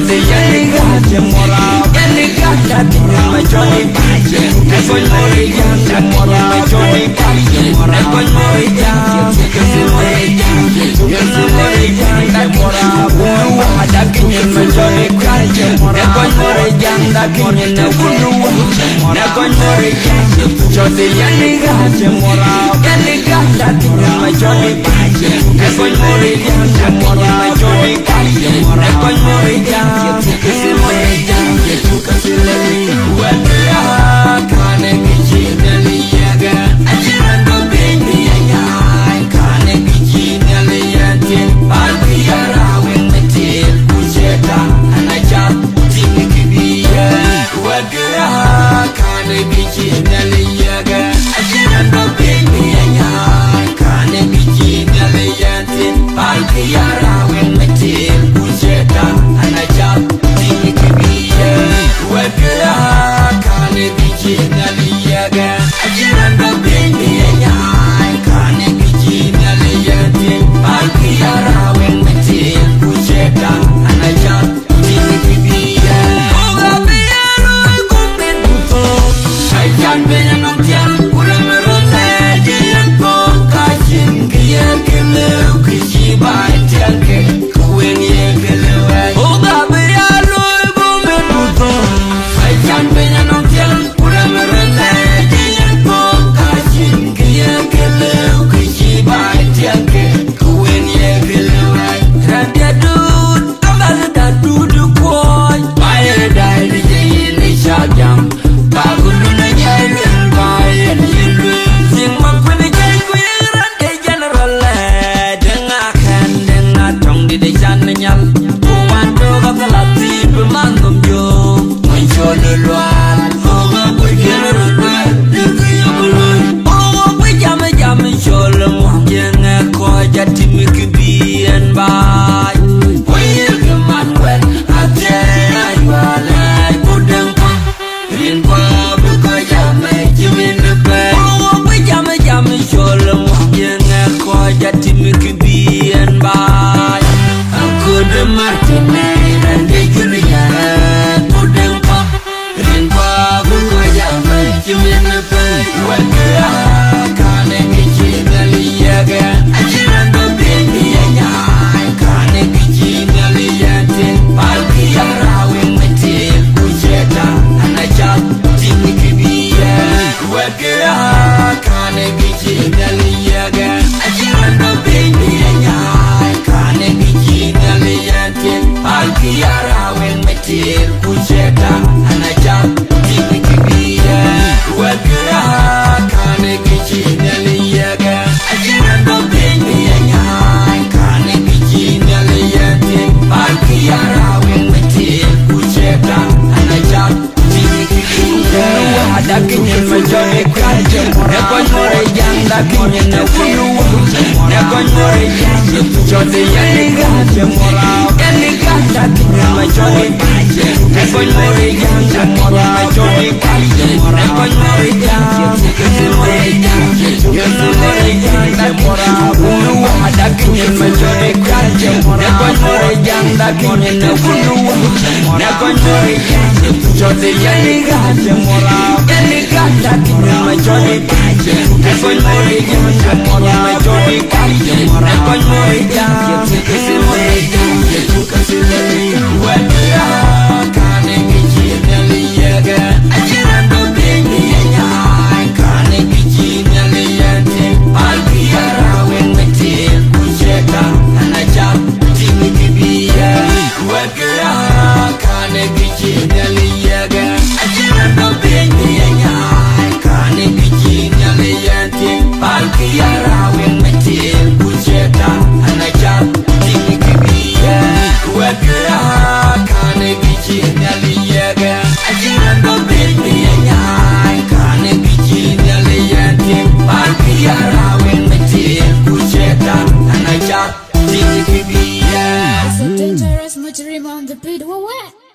the Yaniga, Jamora, Yaniga, my Johnny Page, Egon Moria, Jamora, Johnny Page, Egon Moria, Moria, Jamora, Dakin in my Johnny Page, Egon Moria, Dakin in the Wulu, Egon Moria, Johnny Yaniga, Jamora, Yaniga, Dakin in my Johnny Page, Egon Moria, Jamora, Johnny Page, Egon Moria, Dakin in my Johnny Page, Egon Moria, Dakin in the Wulu, Egon Moria, Johnny Yaniga, Jamora, Yaniga, Dakin in my Johnny Page, Egon Moria, Jamora, Johnny Page, Egon Moria, Jamora, Wulu, Dakin in my Johnny Page, Egon Moria, Dakin in the Wulu, Egon Moria, Johnny Yaniga, Jamora, Yaniga, Dakin in my Johnny Page, Egon Moria, Jamora, Johnny Page, Egon Moria, Dangerous, much on the beat, what?